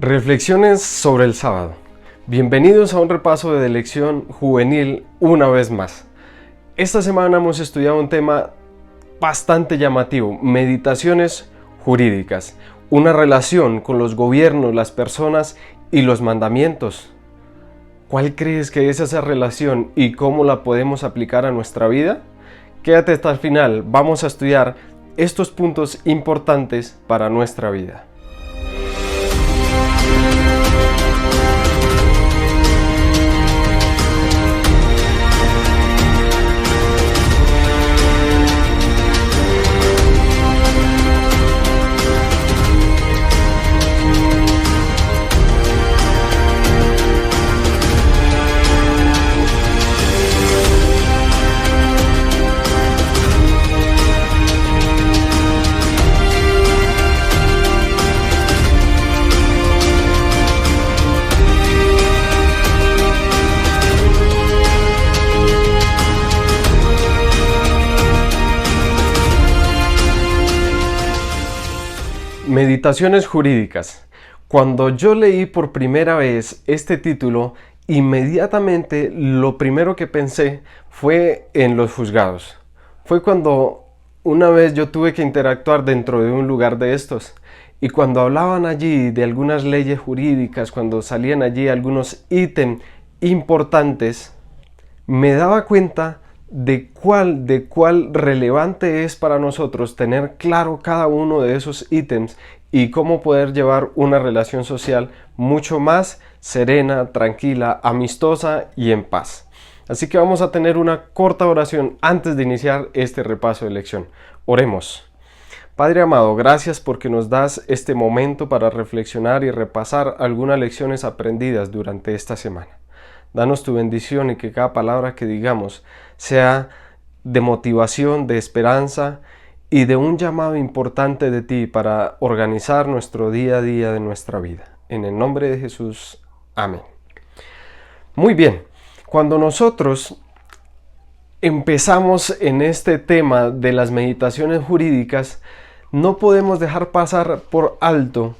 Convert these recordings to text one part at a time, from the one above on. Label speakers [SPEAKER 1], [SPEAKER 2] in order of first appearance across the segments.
[SPEAKER 1] Reflexiones sobre el sábado. Bienvenidos a un repaso de lección juvenil una vez más. Esta semana hemos estudiado un tema bastante llamativo: meditaciones jurídicas, una relación con los gobiernos, las personas y los mandamientos. ¿Cuál crees que es esa relación y cómo la podemos aplicar a nuestra vida? Quédate hasta el final, vamos a estudiar estos puntos importantes para nuestra vida. Meditaciones jurídicas. Cuando yo leí por primera vez este título, inmediatamente lo primero que pensé fue en los juzgados. Fue cuando una vez yo tuve que interactuar dentro de un lugar de estos, y cuando hablaban allí de algunas leyes jurídicas, cuando salían allí algunos ítems importantes, me daba cuenta de cuál relevante es para nosotros tener claro cada uno de esos ítems y cómo poder llevar una relación social mucho más serena, tranquila, amistosa y en paz. Así que vamos a tener una corta oración antes de iniciar este repaso de lección. Oremos. Padre amado, gracias porque nos das este momento para reflexionar y repasar algunas lecciones aprendidas durante esta semana. Danos tu bendición y que cada palabra que digamos sea de motivación, de esperanza y de un llamado importante de ti para organizar nuestro día a día de nuestra vida. En el nombre de Jesús. Amén. Muy bien, cuando nosotros empezamos en este tema de las meditaciones jurídicas, no podemos dejar pasar por alto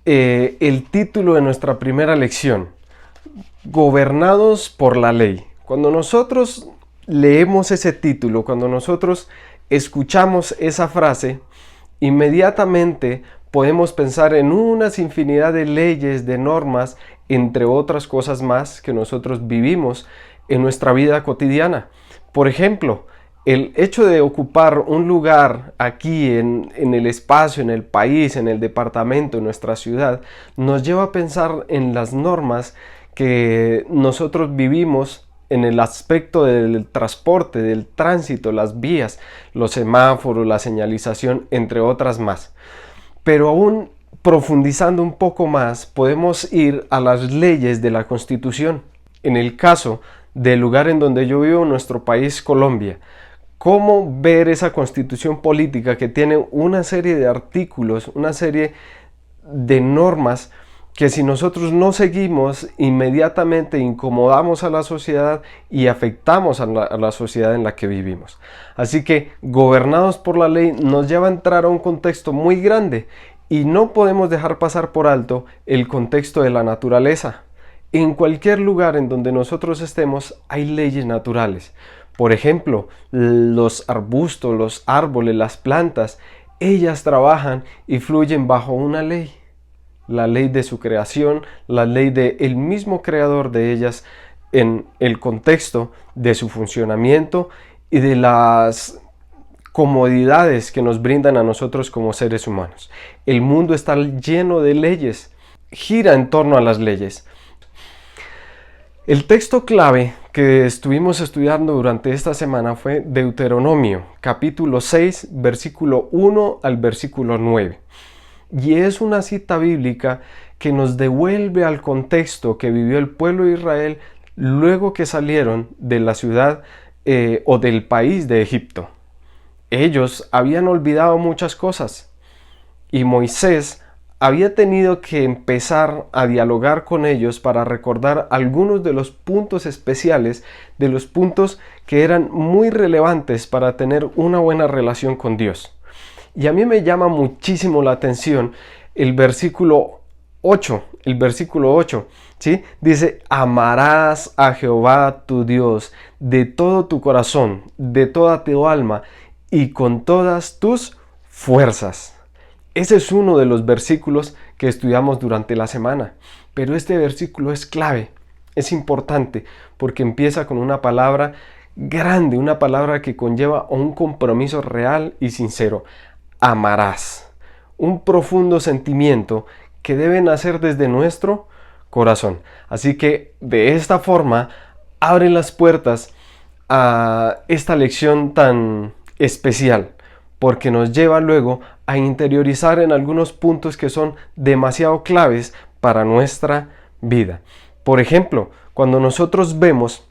[SPEAKER 1] el título de nuestra primera lección: Gobernados por la ley. Cuando nosotros leemos ese título, cuando nosotros escuchamos esa frase, inmediatamente podemos pensar en unas infinidad de leyes, de normas, entre otras cosas más que nosotros vivimos en nuestra vida cotidiana. Por ejemplo, el hecho de ocupar un lugar aquí en el espacio, en el país, en el departamento, en nuestra ciudad, nos lleva a pensar en las normas que nosotros vivimos en el aspecto del transporte, del tránsito, las vías, los semáforos, la señalización, entre otras más. Pero aún profundizando un poco más, podemos ir a las leyes de la Constitución. En el caso del lugar en donde yo vivo, nuestro país, Colombia, ¿cómo ver esa Constitución política que tiene una serie de artículos, una serie de normas que si nosotros no seguimos, inmediatamente incomodamos a la sociedad y afectamos a la sociedad en la que vivimos? Así que gobernados por la ley nos lleva a entrar a un contexto muy grande y no podemos dejar pasar por alto el contexto de la naturaleza. En cualquier lugar en donde nosotros estemos hay leyes naturales. Por ejemplo, los arbustos, los árboles, las plantas, ellas trabajan y fluyen bajo una ley. La ley de su creación, la ley del mismo creador de ellas en el contexto de su funcionamiento y de las comodidades que nos brindan a nosotros como seres humanos. El mundo está lleno de leyes, gira en torno a las leyes. El texto clave que estuvimos estudiando durante esta semana fue Deuteronomio, capítulo 6, versículo 1 al versículo 9. Y es una cita bíblica que nos devuelve al contexto que vivió el pueblo de Israel luego que salieron de la ciudad o del país de Egipto. Ellos habían olvidado muchas cosas y Moisés había tenido que empezar a dialogar con ellos para recordar algunos de los puntos especiales, de los puntos que eran muy relevantes para tener una buena relación con Dios. Y a mí me llama muchísimo la atención el versículo 8 el versículo 8, ¿sí? Dice, amarás a Jehová tu Dios de todo tu corazón, de toda tu alma y con todas tus fuerzas. Ese es uno de los versículos que estudiamos durante la semana, pero este versículo es clave, es importante, porque empieza con una palabra grande, una palabra que conlleva un compromiso real y sincero. Amarás, un profundo sentimiento que debe nacer desde nuestro corazón. Así que de esta forma abre las puertas a esta lección tan especial, porque nos lleva luego a interiorizar en algunos puntos que son demasiado claves para nuestra vida. Por ejemplo, cuando nosotros vemos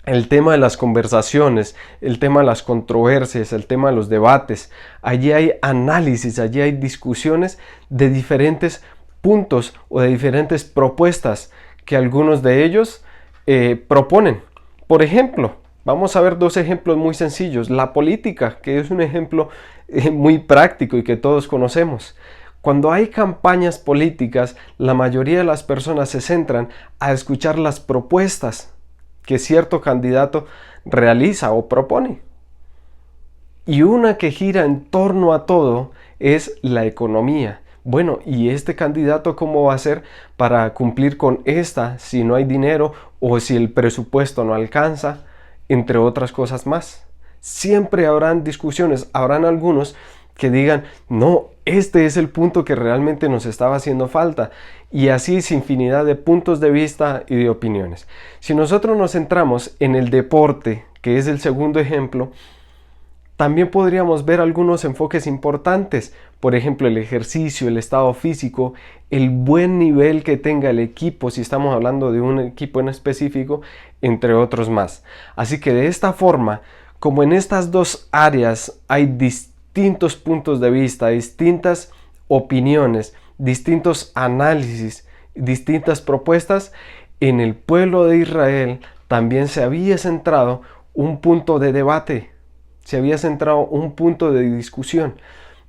[SPEAKER 1] el tema de las conversaciones, el tema de las controversias, el tema de los debates, allí hay análisis, allí hay discusiones de diferentes puntos o de diferentes propuestas que algunos de ellos proponen. Por ejemplo, vamos a ver dos ejemplos muy sencillos. La política, que es un ejemplo muy práctico y que todos conocemos. Cuando hay campañas políticas, la mayoría de las personas se centran a escuchar las propuestas que cierto candidato realiza o propone. Y una que gira en torno a todo es la economía. Bueno, ¿y este candidato cómo va a hacer para cumplir con esta si no hay dinero o si el presupuesto no alcanza? Entre otras cosas más. Siempre habrán discusiones, habrán algunos que digan, no, este es el punto que realmente nos estaba haciendo falta. Y así es infinidad de puntos de vista y de opiniones. Si nosotros nos centramos en el deporte, que es el segundo ejemplo, también podríamos ver algunos enfoques importantes. Por ejemplo, el ejercicio, el estado físico, el buen nivel que tenga el equipo, si estamos hablando de un equipo en específico, entre otros más. Así que de esta forma, como en estas dos áreas hay distintos puntos de vista, distintas opiniones, distintos análisis, distintas propuestas, en el pueblo de Israel también se había centrado un punto de debate, se había centrado un punto de discusión,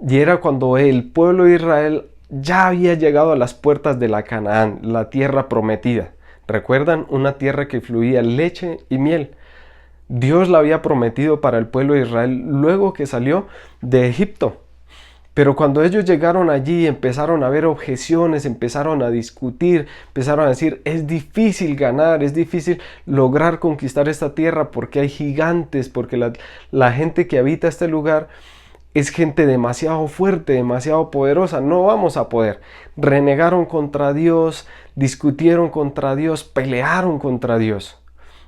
[SPEAKER 1] y era cuando el pueblo de Israel ya había llegado a las puertas de la Canaán, la tierra prometida. ¿Recuerdan? Una tierra que fluía leche y miel. Dios la había prometido para el pueblo de Israel luego que salió de Egipto. Pero cuando ellos llegaron allí empezaron a haber objeciones, empezaron a discutir, empezaron a decir, es difícil ganar, es difícil lograr conquistar esta tierra porque hay gigantes, porque la gente que habita este lugar es gente demasiado fuerte, demasiado poderosa, no vamos a poder. Renegaron contra Dios, discutieron contra Dios, pelearon contra Dios.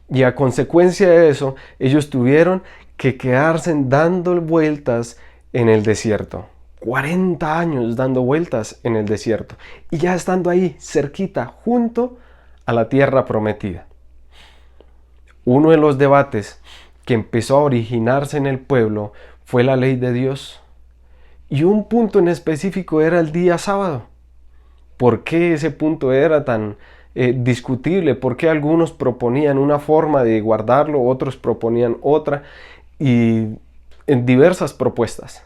[SPEAKER 1] Y a consecuencia de eso, ellos tuvieron que quedarse dando vueltas en el desierto. 40 años dando vueltas en el desierto. Y ya estando ahí, cerquita, junto a la tierra prometida. Uno de los debates que empezó a originarse en el pueblo fue la ley de Dios. Y un punto en específico era el día sábado. ¿Por qué ese punto era tan discutible? ¿Por qué algunos proponían una forma de guardarlo, otros proponían otra? Y en diversas propuestas.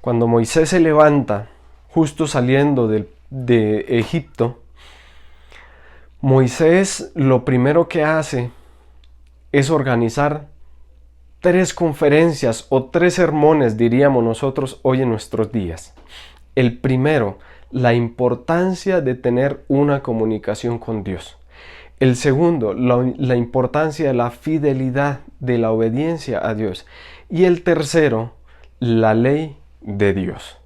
[SPEAKER 1] Cuando Moisés se levanta, justo saliendo de Egipto, Moisés lo primero que hace es organizar 3 conferencias o 3 sermones, diríamos nosotros hoy en nuestros días. El primero, la importancia de tener una comunicación con Dios. El segundo, la importancia de la fidelidad, de la obediencia a Dios. Y el tercero, la ley de Dios.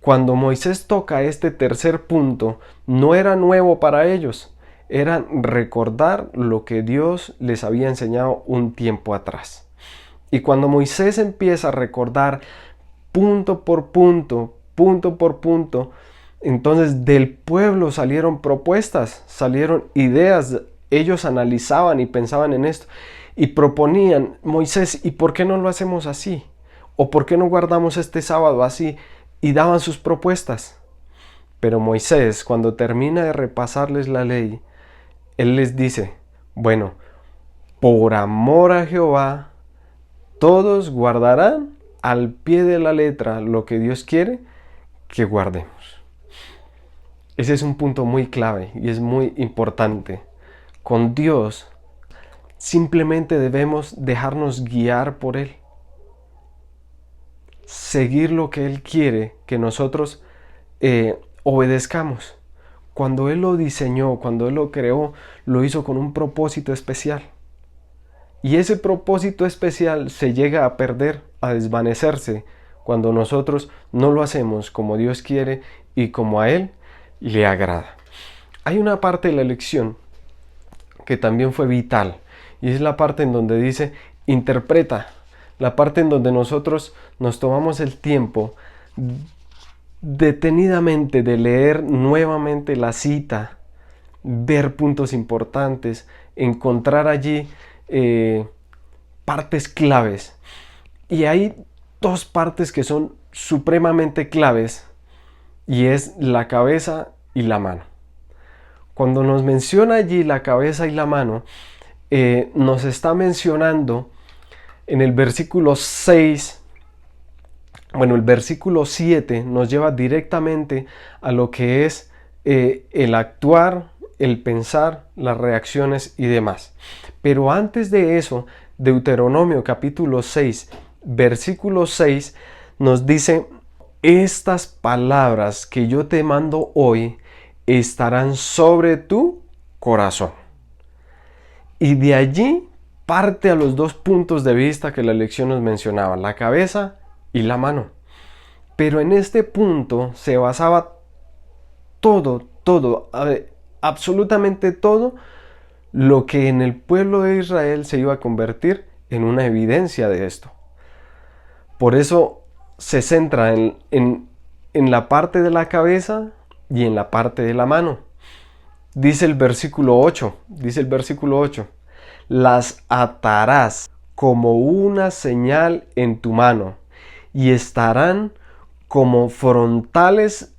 [SPEAKER 1] Cuando Moisés toca este tercer punto, no era nuevo para ellos, era recordar lo que Dios les había enseñado un tiempo atrás. Y cuando Moisés empieza a recordar punto por punto, entonces del pueblo salieron propuestas, salieron ideas, ellos analizaban y pensaban en esto y proponían, Moisés, ¿y por qué no lo hacemos así? ¿O por qué no guardamos este sábado así? Y daban sus propuestas. Pero Moisés, cuando termina de repasarles la ley, él les dice, bueno, por amor a Jehová, todos guardarán al pie de la letra lo que Dios quiere que guardemos. Ese es un punto muy clave y es muy importante. Con Dios simplemente debemos dejarnos guiar por Él. Seguir lo que Él quiere que nosotros obedezcamos. Cuando Él lo diseñó, cuando Él lo creó, lo hizo con un propósito especial. Y ese propósito especial se llega a perder, a desvanecerse, cuando nosotros no lo hacemos como Dios quiere y como a Él le agrada. Hay una parte de la lección que también fue vital, y es la parte en donde dice, interpreta, la parte en donde nosotros nos tomamos el tiempo detenidamente de leer nuevamente la cita, ver puntos importantes, encontrar allí partes claves. Y hay dos partes que son supremamente claves, y es la cabeza y la mano. Cuando nos menciona allí la cabeza y la mano, nos está mencionando en el versículo 6, bueno, el versículo 7 nos lleva directamente a lo que es el actuar, el pensar, las reacciones y demás. Pero antes de eso, Deuteronomio capítulo 6, versículo 6 nos dice, estas palabras que yo te mando hoy estarán sobre tu corazón. Y de allí parte a los dos puntos de vista que la lección nos mencionaba, la cabeza y la mano. Pero en este punto se basaba todo, absolutamente todo lo que en el pueblo de Israel se iba a convertir en una evidencia de esto. Por eso se centra en la parte de la cabeza y en la parte de la mano. Dice el versículo 8, las atarás como una señal en tu mano y estarán como frontales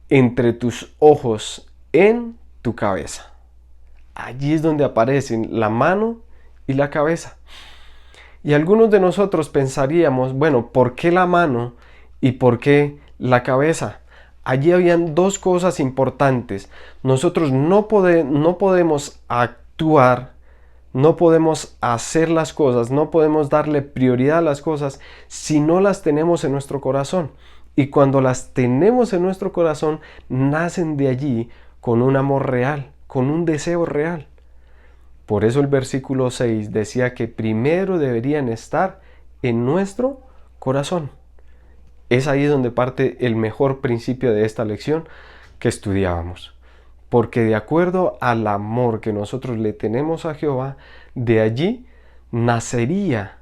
[SPEAKER 1] entre tus ojos en tu cabeza. Allí es donde aparecen la mano y la cabeza. Y algunos de nosotros pensaríamos, bueno, ¿por qué la mano y por qué la cabeza? Allí habían dos cosas importantes. Nosotros no podemos actuar, no podemos hacer las cosas, no podemos darle prioridad a las cosas si no las tenemos en nuestro corazón. Y cuando las tenemos en nuestro corazón, nacen de allí con un amor real, con un deseo real. Por eso el versículo 6 decía que primero deberían estar en nuestro corazón. Es ahí donde parte el mejor principio de esta lección que estudiábamos. Porque de acuerdo al amor que nosotros le tenemos a Jehová, de allí nacería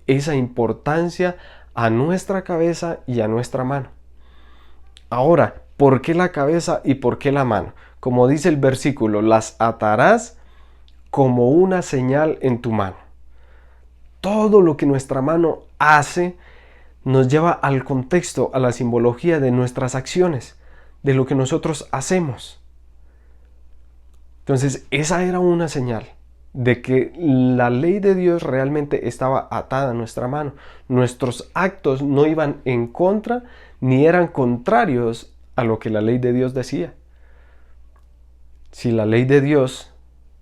[SPEAKER 1] esa importancia a nuestra cabeza y a nuestra mano. Ahora, ¿por qué la cabeza y por qué la mano? Como dice el versículo, las atarás como una señal en tu mano. Todo lo que nuestra mano hace nos lleva al contexto, a la simbología de nuestras acciones, de lo que nosotros hacemos. Entonces, esa era una señal de que la ley de Dios realmente estaba atada a nuestra mano. Nuestros actos no iban en contra ni eran contrarios a lo que la ley de Dios decía. Si la ley de Dios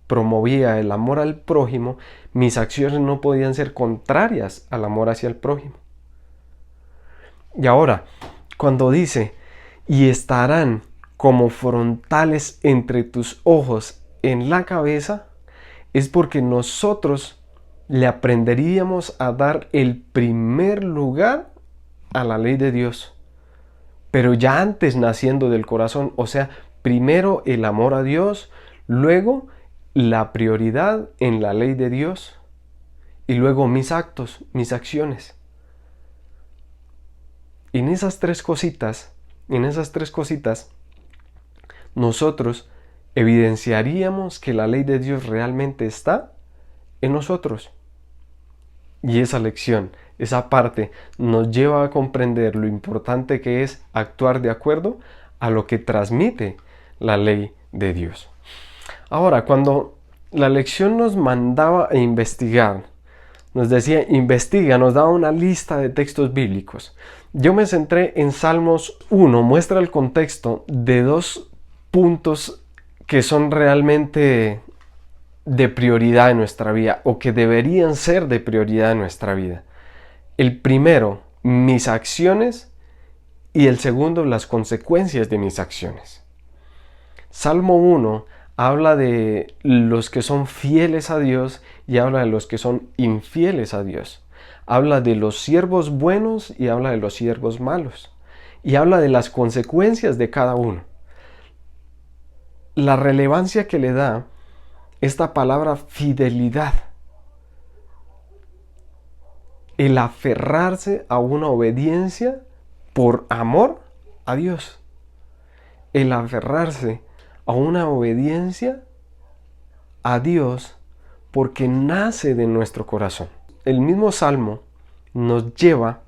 [SPEAKER 1] promovía el amor al prójimo, mis acciones no podían ser contrarias al amor hacia el prójimo. Y ahora, cuando dice, y estarán como frontales entre tus ojos en la cabeza, es porque nosotros le aprenderíamos a dar el primer lugar a la ley de Dios. Pero ya antes naciendo del corazón, o sea, primero el amor a Dios, luego la prioridad en la ley de Dios y luego mis actos, mis acciones. En esas tres cositas, nosotros evidenciaríamos que la ley de Dios realmente está en nosotros. Y esa lección, esa parte, nos lleva a comprender lo importante que es actuar de acuerdo a lo que transmite la ley de Dios. Ahora, cuando la lección nos mandaba a investigar, nos decía, investiga, nos daba una lista de textos bíblicos. Yo me centré en Salmos 1, muestra el contexto de dos puntos que son realmente de prioridad en nuestra vida o que deberían ser de prioridad en nuestra vida. El primero, mis acciones, y el segundo, las consecuencias de mis acciones. Salmo 1 habla de los que son fieles a Dios y habla de los que son infieles a Dios. Habla de los siervos buenos y habla de los siervos malos. Y habla de las consecuencias de cada uno. La relevancia que le da esta palabra fidelidad. El aferrarse a una obediencia por amor a Dios. El aferrarse a una obediencia a Dios porque nace de nuestro corazón. El mismo Salmo nos lleva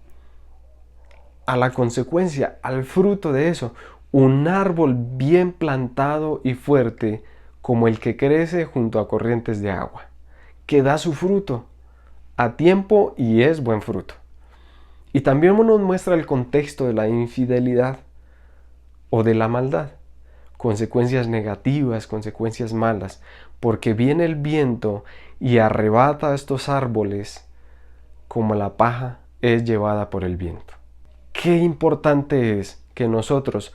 [SPEAKER 1] a la consecuencia, al fruto de eso. Un árbol bien plantado y fuerte como el que crece junto a corrientes de agua, que da su fruto a tiempo y es buen fruto. Y también nos muestra el contexto de la infidelidad o de la maldad. Consecuencias negativas, consecuencias malas, porque viene el viento y arrebata estos árboles como la paja es llevada por el viento. Qué importante es que nosotros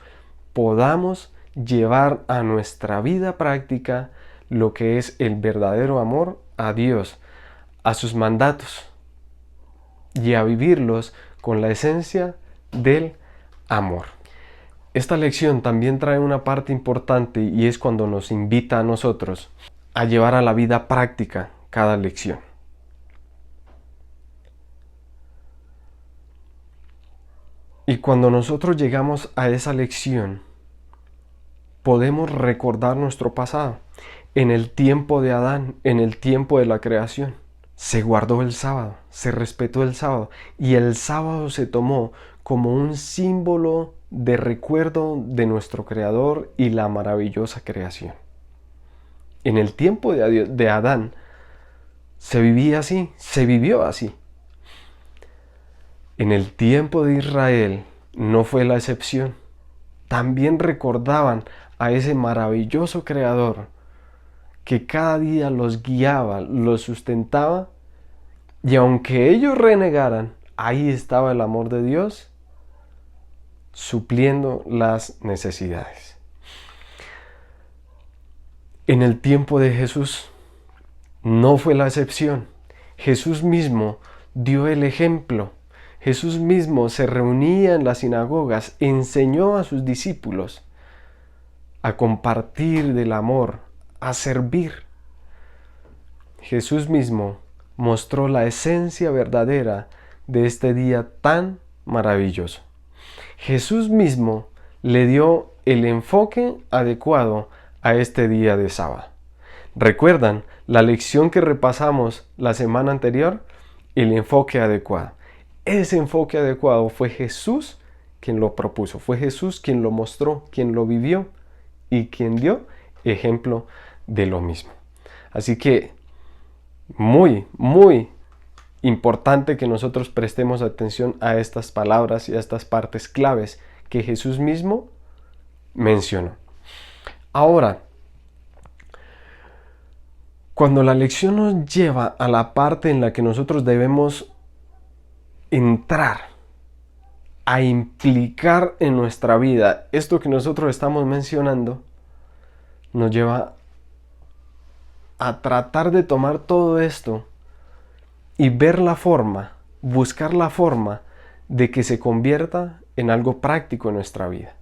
[SPEAKER 1] podamos llevar a nuestra vida práctica lo que es el verdadero amor a Dios, a sus mandatos, y a vivirlos con la esencia del amor. Esta lección también trae una parte importante y es cuando nos invita a nosotros a llevar a la vida práctica cada lección. Y cuando nosotros llegamos a esa lección, podemos recordar nuestro pasado. En el tiempo de Adán, en el tiempo de la creación, se guardó el sábado, se respetó el sábado y el sábado se tomó como un símbolo de recuerdo de nuestro Creador y la maravillosa creación. En el tiempo de Adán se vivía así, se vivió así. En el tiempo de Israel no fue la excepción. También recordaban a ese maravilloso Creador que cada día los guiaba, los sustentaba, y aunque ellos renegaran, ahí estaba el amor de Dios supliendo las necesidades. En el tiempo de Jesús no fue la excepción. Jesús mismo dio el ejemplo. Jesús mismo se reunía en las sinagogas, enseñó a sus discípulos a compartir del amor, a servir. Jesús mismo mostró la esencia verdadera de este día tan maravilloso. Jesús mismo le dio el enfoque adecuado a este día de sábado. ¿Recuerdan la lección que repasamos la semana anterior? El enfoque adecuado. Ese enfoque adecuado fue Jesús quien lo propuso, fue Jesús quien lo mostró, quien lo vivió y quien dio ejemplo de lo mismo. Así que muy importante que nosotros prestemos atención a estas palabras y a estas partes claves que Jesús mismo mencionó. Ahora, cuando la lección nos lleva a la parte en la que nosotros debemos entrar a implicar en nuestra vida esto que nosotros estamos mencionando, nos lleva a tratar de tomar todo esto y ver la forma, buscar la forma de que se convierta en algo práctico en nuestra vida.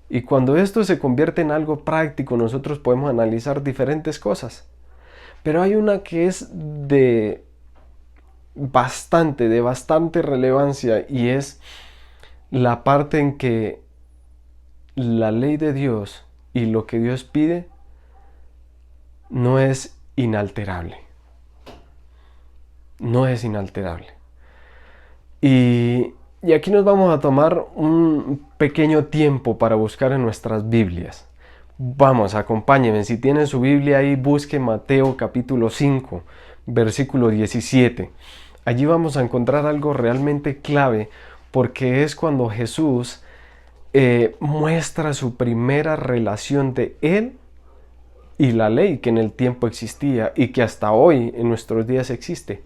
[SPEAKER 1] Y cuando esto se convierte en algo práctico, nosotros podemos analizar diferentes cosas. Pero hay una que es de bastante relevancia, y es la parte en que la ley de Dios y lo que Dios pide no es inalterable. No es inalterable. Y aquí nos vamos a tomar un pequeño tiempo para buscar en nuestras Biblias. Vamos, acompáñenme. Si tienen su Biblia ahí, busquen Mateo capítulo 5, versículo 17. Allí vamos a encontrar algo realmente clave, porque es cuando Jesús muestra su primera relación de Él y la ley que en el tiempo existía y que hasta hoy en nuestros días existe.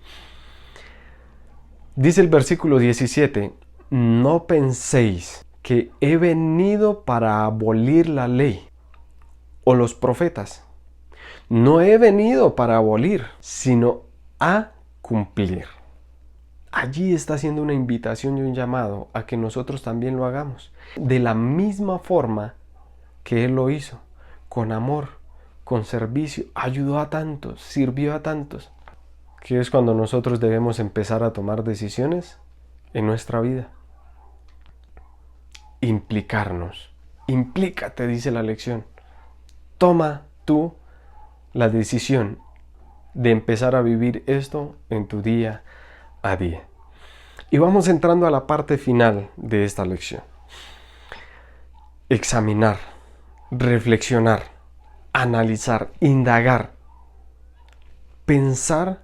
[SPEAKER 1] Dice el versículo 17, no penséis que he venido para abolir la ley o los profetas. No he venido para abolir, sino a cumplir. Allí está haciendo una invitación y un llamado a que nosotros también lo hagamos. De la misma forma que Él lo hizo, con amor, con servicio, ayudó a tantos, sirvió a tantos, que es cuando nosotros debemos empezar a tomar decisiones en nuestra vida. Implicarnos. Implícate, dice la lección. Toma tú la decisión de empezar a vivir esto en tu día a día. Y vamos entrando a la parte final de esta lección. Examinar, reflexionar, analizar, indagar, pensar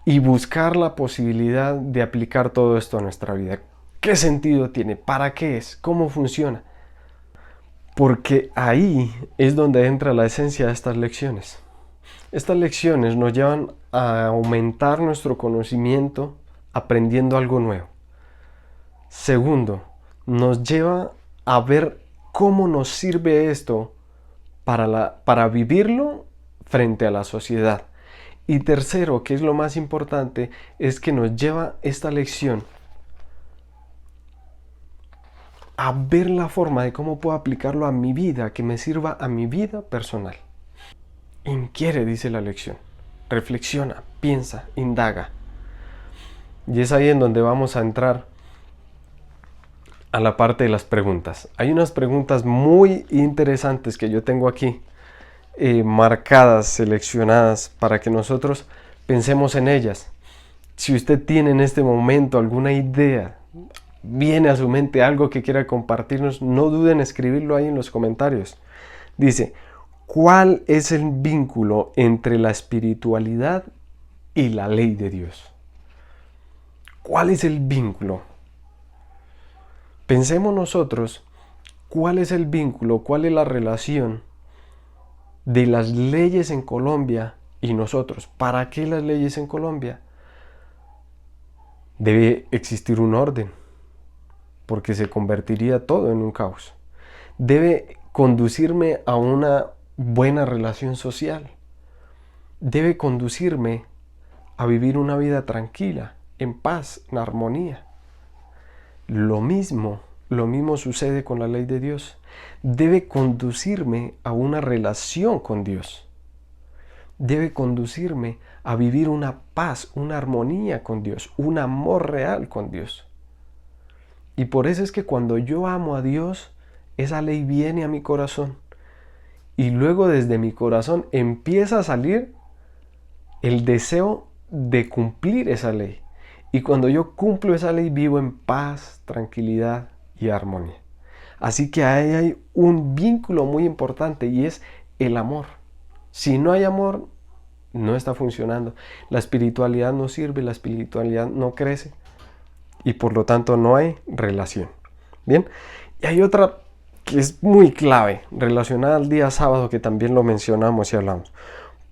[SPEAKER 1] y buscar la posibilidad de aplicar todo esto a nuestra vida. ¿Qué sentido tiene? ¿Para qué es? ¿Cómo funciona? Porque ahí es donde entra la esencia de estas lecciones. Estas lecciones nos llevan a aumentar nuestro conocimiento aprendiendo algo nuevo. Segundo, nos lleva a ver cómo nos sirve esto para vivirlo frente a la sociedad. Y tercero, que es lo más importante, es que nos lleva esta lección a ver la forma de cómo puedo aplicarlo a mi vida, que me sirva a mi vida personal. Inquiere, dice la lección. Reflexiona, piensa, indaga. Y es ahí en donde vamos a entrar a la parte de las preguntas. Hay unas preguntas muy interesantes que yo tengo aquí, marcadas, seleccionadas, para que nosotros pensemos en ellas. Si usted tiene en este momento alguna idea, viene a su mente algo que quiera compartirnos, no duden en escribirlo ahí en los comentarios. Dice, ¿cuál es el vínculo entre la espiritualidad y la ley de Dios? ¿Cuál es el vínculo? Pensemos nosotros, ¿cuál es el vínculo, cuál es la relación de las leyes en Colombia y nosotros? ¿Para qué las leyes en Colombia? Debe existir un orden, porque se convertiría todo en un caos. Debe conducirme a una buena relación social. Debe conducirme a vivir una vida tranquila, en paz, en armonía. Lo mismo sucede con la ley de Dios. Debe conducirme a una relación con Dios. Debe conducirme a vivir una paz, una armonía con Dios, un amor real con Dios. Y por eso es que cuando yo amo a Dios, esa ley viene a mi corazón. Y luego desde mi corazón empieza a salir el deseo de cumplir esa ley. Y cuando yo cumplo esa ley, vivo en paz, tranquilidad y armonía. Así que ahí hay un vínculo muy importante y es el amor. Si no hay amor, no está funcionando. La espiritualidad no sirve, la espiritualidad no crece y por lo tanto no hay relación. Bien, y hay otra que es muy clave, relacionada al día sábado, que también lo mencionamos y hablamos.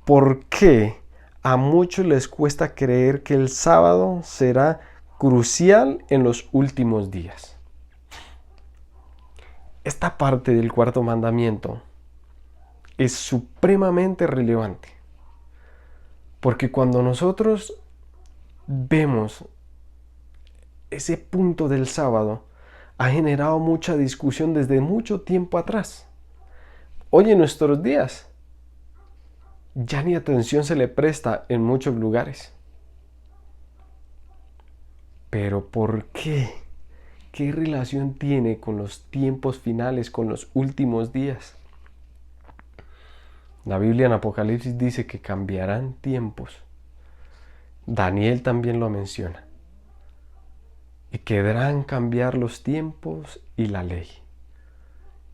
[SPEAKER 1] ¿Por qué a muchos les cuesta creer que el sábado será crucial en los últimos días? Esta parte del cuarto mandamiento es supremamente relevante, porque cuando nosotros vemos ese punto del sábado, ha generado mucha discusión desde mucho tiempo atrás. Hoy en nuestros días ya ni atención se le presta en muchos lugares. Pero ¿por qué? ¿Qué relación tiene con los tiempos finales, con los últimos días? La Biblia en Apocalipsis dice que cambiarán tiempos. Daniel también lo menciona. Y que deberán cambiar los tiempos y la ley.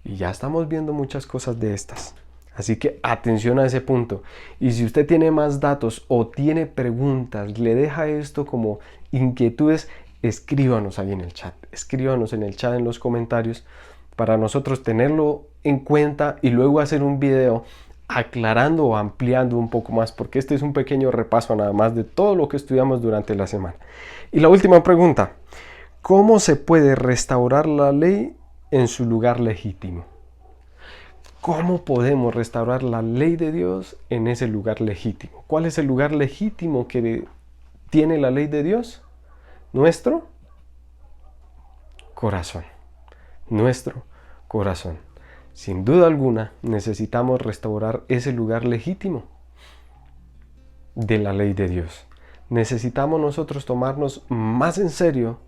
[SPEAKER 1] Y ya estamos viendo muchas cosas de estas. Así que atención a ese punto. Y si usted tiene más datos o tiene preguntas, le deja esto como inquietudes, escríbanos ahí en el chat. Escríbanos en el chat, en los comentarios, para nosotros tenerlo en cuenta y luego hacer un video aclarando o ampliando un poco más, porque este es un pequeño repaso nada más de todo lo que estudiamos durante la semana. Y la última pregunta: ¿cómo se puede restaurar la ley en su lugar legítimo? ¿Cómo podemos restaurar la ley de Dios en ese lugar legítimo? ¿Cuál es el lugar legítimo que tiene la ley de Dios? Nuestro corazón. Nuestro corazón. Sin duda alguna, necesitamos restaurar ese lugar legítimo de la ley de Dios. Necesitamos nosotros tomarnos más en serio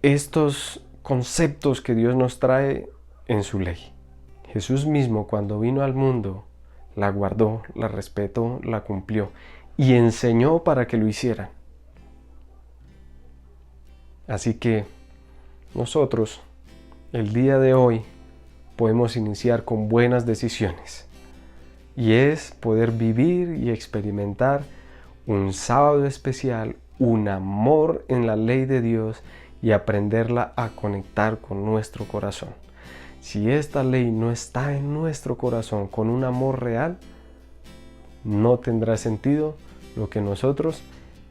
[SPEAKER 1] estos conceptos que Dios nos trae en su ley. Jesús mismo, cuando vino al mundo, la guardó, la respetó, la cumplió y enseñó para que lo hicieran. Así que nosotros, el día de hoy, podemos iniciar con buenas decisiones. Y es poder vivir y experimentar un sábado especial, un amor en la ley de Dios y aprenderla a conectar con nuestro corazón. Si esta ley no está en nuestro corazón con un amor real, no tendrá sentido lo que nosotros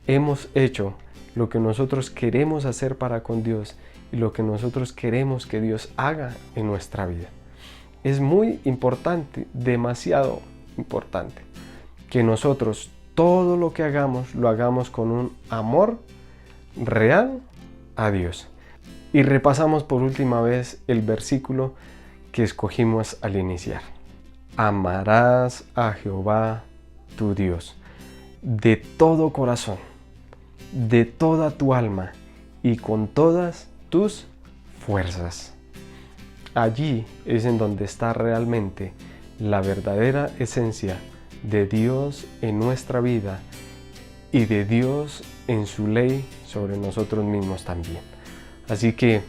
[SPEAKER 1] hemos hecho, lo que nosotros queremos hacer para con Dios y lo que nosotros queremos que Dios haga en nuestra vida. Es muy importante, demasiado importante, que nosotros todo lo que hagamos, lo hagamos con un amor real a Dios. Y repasamos por última vez el versículo que escogimos al iniciar. Amarás a Jehová tu Dios de todo corazón, de toda tu alma y con todas tus fuerzas. Allí es en donde está realmente la verdadera esencia de Dios en nuestra vida y de Dios en su ley sobre nosotros mismos también. Así que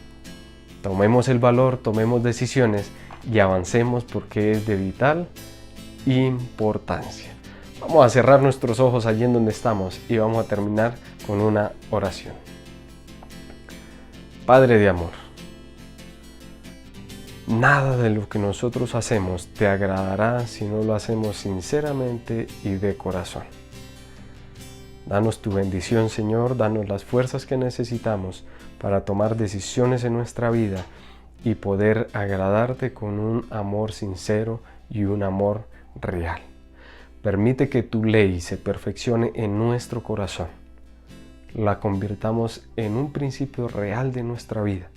[SPEAKER 1] tomemos el valor, tomemos decisiones y avancemos, porque es de vital importancia. Vamos a cerrar nuestros ojos allí en donde estamos y vamos a terminar con una oración. Padre de amor, nada de lo que nosotros hacemos te agradará si no lo hacemos sinceramente y de corazón. Danos tu bendición, Señor, danos las fuerzas que necesitamos para tomar decisiones en nuestra vida y poder agradarte con un amor sincero y un amor real. Permite que tu ley se perfeccione en nuestro corazón. La convirtamos en un principio real de nuestra vida,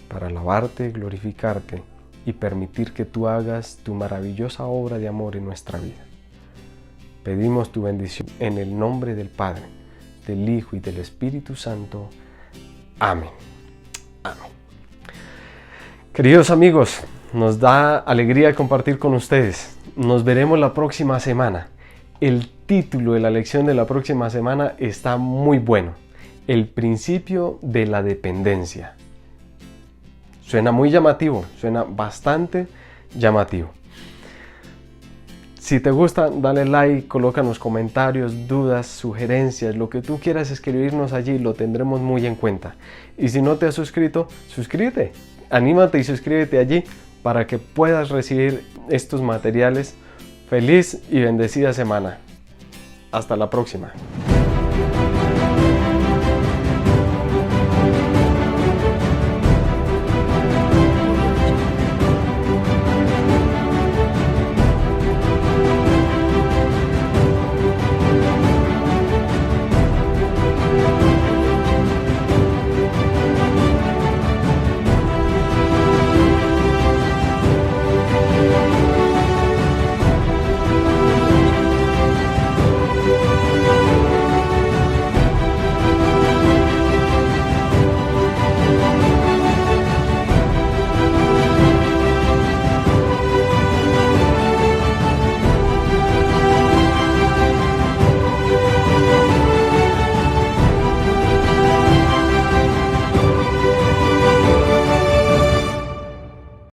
[SPEAKER 1] para alabarte, glorificarte y permitir que tú hagas tu maravillosa obra de amor en nuestra vida. Pedimos tu bendición en el nombre del Padre, del Hijo y del Espíritu Santo. Amén. Amén. Queridos amigos, nos da alegría compartir con ustedes. Nos veremos la próxima semana. El título de la lección de la próxima semana está muy bueno. El principio de la dependencia. Suena muy llamativo, suena bastante llamativo. Si te gusta, dale like, coloca en los comentarios dudas, sugerencias, lo que tú quieras escribirnos allí, lo tendremos muy en cuenta. Y si no te has suscrito, suscríbete, anímate y suscríbete allí para que puedas recibir estos materiales. Feliz y bendecida semana. Hasta la próxima.